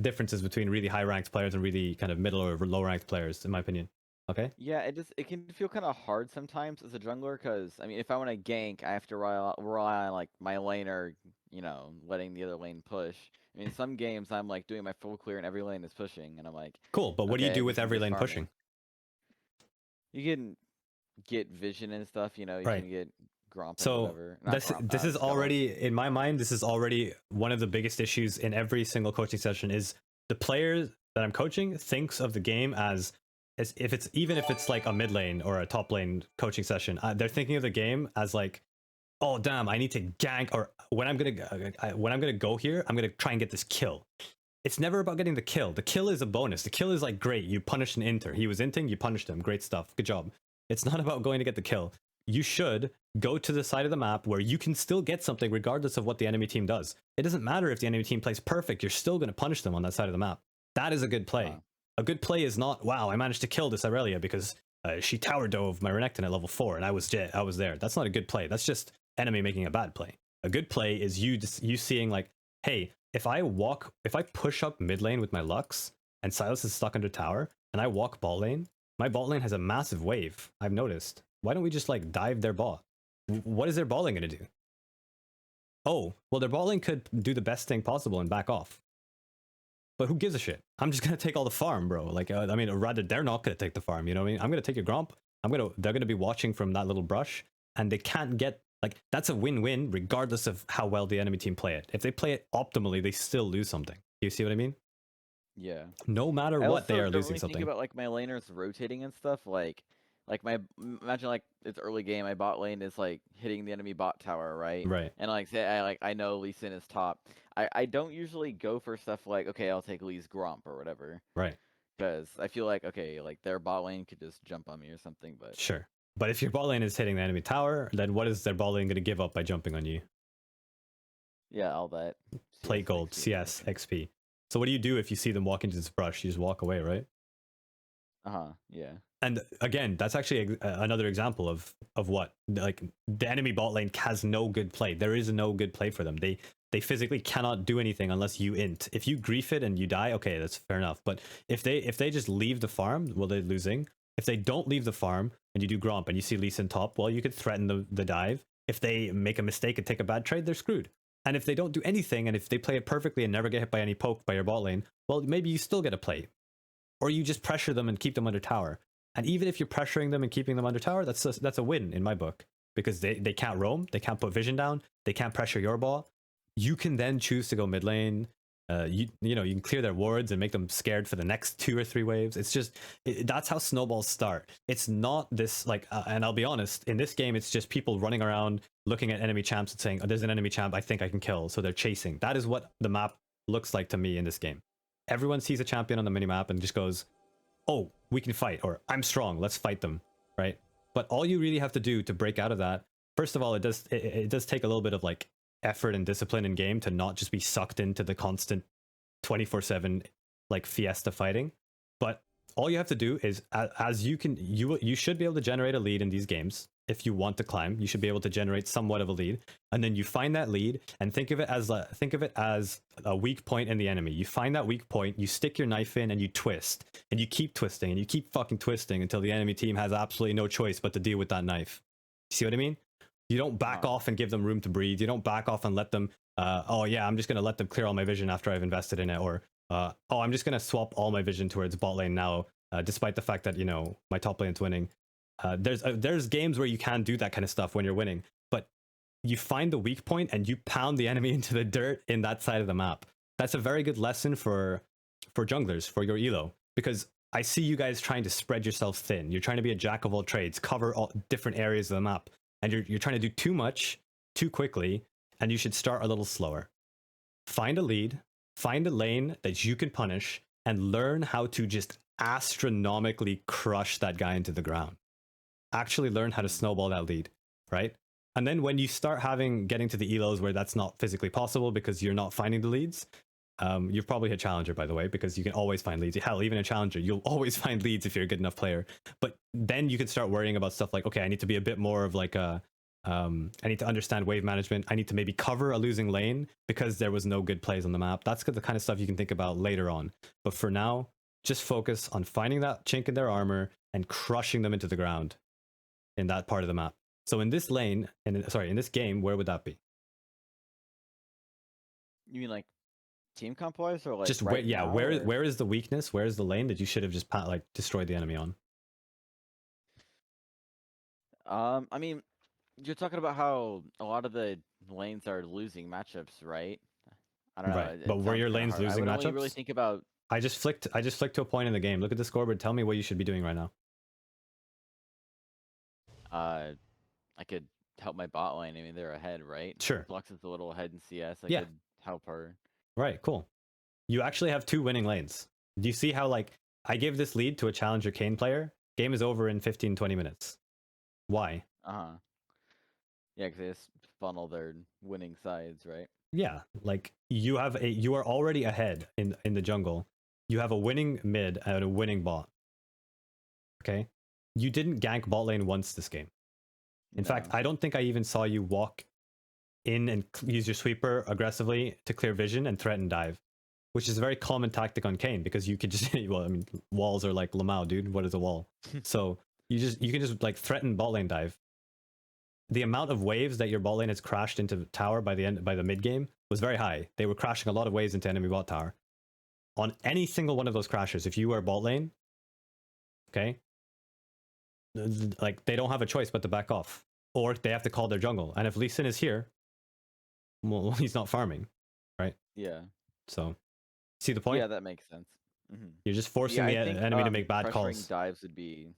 differences between really high ranked players and really kind of middle or low ranked players, in my opinion. Okay. Yeah, it can feel kind of hard sometimes as a jungler, because I mean, if I want to gank, I have to rely on like my laner, letting the other lane push. I mean, some games I'm like doing my full clear and every lane is pushing, and I'm like, cool. But what do you do I with guess I'm every just lane farming. pushing? You can get vision and stuff, you Right. can get Gromp So and whatever. this is already, in my mind, this is already one of the biggest issues in every single coaching session, is the player that I'm coaching thinks of the game as if it's, even if it's like a mid lane or a top lane coaching session, they're thinking of the game as like, oh damn, I need to gank, or when I'm gonna go here, I'm gonna try and get this kill. It's never about getting the kill. The kill is a bonus. The kill is like, great, you punished an inter. He was inting, you punished him. Great stuff. Good job. It's not about going to get the kill. You should go to the side of the map where you can still get something regardless of what the enemy team does. It doesn't matter if the enemy team plays perfect, you're still going to punish them on that side of the map. That is a good play. A good play is not, wow, I managed to kill this Aurelia because she tower dove my Renekton at level 4 and I was there. That's not a good play. That's just enemy making a bad play. A good play is you seeing like, hey, if I push up mid lane with my Lux and Sylas is stuck under tower and I walk bot lane, my bot lane has a massive wave, I've noticed. Why don't we just like dive their bot? What is their bot lane going to do? Oh, well, their bot lane could do the best thing possible and back off. But who gives a shit? I'm just going to take all the farm, bro. Like, I mean, rather, they're not going to take the farm, you know what I mean? I'm going to take your Gromp. They're going to be watching from that little brush, and they can't get, like, that's a win-win regardless of how well the enemy team play it. If they play it optimally, they still lose something. Do you see what I mean? Yeah. No matter what, they are losing something. Think about like my laners rotating and stuff. Like imagine like it's early game. My bot lane is like hitting the enemy bot tower, right? Right. And like say I know Lee Sin is top. I don't usually go for stuff like, okay, I'll take Lee's Gromp or whatever. Right. Because I feel like, okay, like their bot lane could just jump on me or something. But sure. But if your bot lane is hitting the enemy tower, then what is their bot lane going to give up by jumping on you? Yeah, all that. Plate gold, CS, XP. So what do you do if you see them walk into this brush? You just walk away, right? Yeah. And again, that's actually another example of what, like, the enemy bot lane has no good play. There is no good play for them. They physically cannot do anything unless you int. If you grief it and you die, okay, that's fair enough. But if they just leave the farm, well, they're losing. If they don't leave the farm and you do Gromp and you see Lee Sin top, well, you could threaten the dive. If they make a mistake and take a bad trade, they're screwed. And if they don't do anything, and if they play it perfectly and never get hit by any poke by your bot lane, well, maybe you still get a play. Or you just pressure them and keep them under tower. And even if you're pressuring them and keeping them under tower, that's a win in my book. Because they can't roam, they can't put vision down, they can't pressure your bot. You can then choose to go mid lane. You can clear their wards and make them scared for the next 2 or 3 waves. It's just, that's how snowballs start. It's not this like, and I'll be honest, in this game, it's just people running around looking at enemy champs and saying, oh, there's an enemy champ I think I can kill. So they're chasing. That is what the map looks like to me in this game. Everyone sees a champion on the minimap and just goes, oh, we can fight, or I'm strong, let's fight them, right? But all you really have to do to break out of that, first of all, it does take a little bit of like effort and discipline in game to not just be sucked into the constant 24/7 like fiesta fighting. But all you have to do is, as you should be able to generate a lead in these games. If you want to climb, you should be able to generate somewhat of a lead, and then you find that lead and think of it as a weak point in the enemy. You find that weak point, you stick your knife in, and you twist, and you keep twisting, and you keep fucking twisting until the enemy team has absolutely no choice but to deal with that knife. See what I mean? You don't back off and give them room to breathe. You don't back off and let them, oh yeah, I'm just going to let them clear all my vision after I've invested in it. Or oh, I'm just gonna swap all my vision towards bot lane now, despite the fact that my top lane's winning. There's games where you can do that kind of stuff when you're winning, but you find the weak point and you pound the enemy into the dirt in that side of the map. That's a very good lesson for junglers, for your elo, because I see you guys trying to spread yourself thin. You're trying to be a jack of all trades, cover all different areas of the map, and you're trying to do too much too quickly, and you should start a little slower. Find a lead, find a lane that you can punish, and learn how to just astronomically crush that guy into the ground. Actually learn how to snowball that lead, right? And then when you start getting to the elos where that's not physically possible because you're not finding the leads, you've probably hit challenger, by the way, because you can always find leads. Hell, even a challenger, you'll always find leads if you're a good enough player. But then you can start worrying about stuff like, okay, I need to be a bit more of like I need to understand wave management. I need to maybe cover a losing lane because there was no good plays on the map. That's the kind of stuff you can think about later on. But for now, just focus on finding that chink in their armor and crushing them into the ground in that part of the map. So in this lane, in this game, where would that be? You mean like team comp wise, or like just right now, where is the weakness? Where is the lane that you should have just like destroyed the enemy on? I mean, you're talking about how a lot of the lanes are losing matchups, right? I don't know. Right, but were your lanes losing matchups? I would only really think about. I just flicked to a point in the game. Look at the scoreboard. Tell me what you should be doing right now. I could help my bot lane. I mean, they're ahead, right? Sure. Lux is a little ahead in CS. I could help her. Right, cool. You actually have 2 winning lanes. Do you see how, like, I gave this lead to a challenger Kayn player? Game is over in 15-20 minutes. Why? Yeah, because they just funnel their winning sides, right? Yeah, like you are already ahead in the jungle. You have a winning mid and a winning bot. Okay? You didn't gank bot lane once this game. In fact, I don't think I even saw you walk in and use your sweeper aggressively to clear vision and threaten dive, which is a very common tactic on Kayn because you could just, well, I mean, walls are like Lamau, dude. What is a wall? So you can just like threaten bot lane dive. The amount of waves that your bot lane has crashed into the tower by the mid game was very high. They were crashing a lot of waves into enemy bot tower. On any single one of those crashes, if you were bot lane, okay, like they don't have a choice but to back off, or they have to call their jungle. And if Lee Sin is here, well, he's not farming, right? Yeah. So, see the point? Yeah, that makes sense. Mm-hmm. You're just forcing the enemy to make bad calls. Dives would be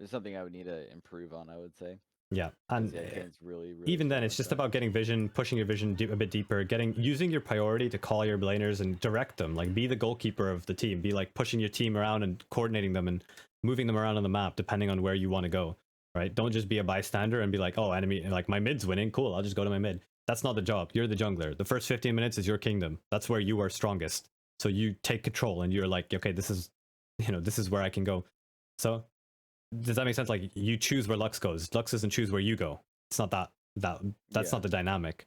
something I would need to improve on, I would say. Yeah, and it's really even then, it's just about getting vision, pushing your vision a bit deeper, using your priority to call your laners and direct them. Like, be the goalkeeper of the team. Be like pushing your team around and coordinating them and moving them around on the map depending on where you want to go. Right? Don't just be a bystander and be like, oh, enemy, like my mid's winning, cool, I'll just go to my mid. That's not the job. You're the jungler. The first 15 minutes is your kingdom. That's where you are strongest. So you take control and you're like, okay, this is where I can go. So does that make sense? Like, you choose where Lux goes. Lux doesn't choose where you go. It's not that's not the dynamic.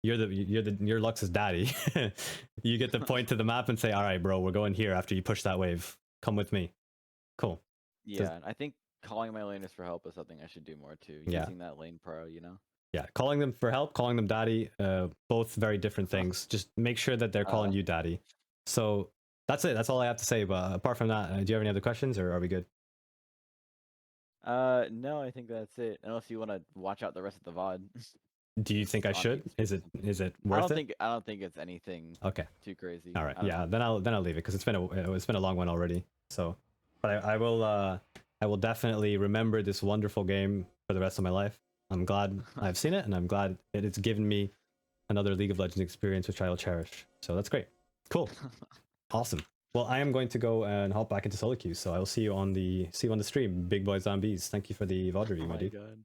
You're Lux's daddy. You get to point to the map and say, all right, bro, we're going here after you push that wave. Come with me. Cool. Yeah, I think calling my laners for help is something I should do more too. Using that lane pro, Yeah, calling them for help, calling them daddy, both very different things. Just make sure that they're calling you daddy. So that's it. That's all I have to say. But apart from that, do you have any other questions, or are we good? No, I think that's it. Unless you want to watch out the rest of the VOD. Do you think I should? Is it worth it? I don't think it's anything too crazy. All right. Yeah, then I'll leave it because it's been a long one already. So, but I will definitely remember this wonderful game for the rest of my life. I'm glad I've seen it, and I'm glad it's given me another League of Legends experience, which I will cherish. So that's great. Cool. Awesome. Well, I am going to go and hop back into solo queue, so I will see you on the stream, Big Boys Zombies. Thank you for the VOD review, my dude. God.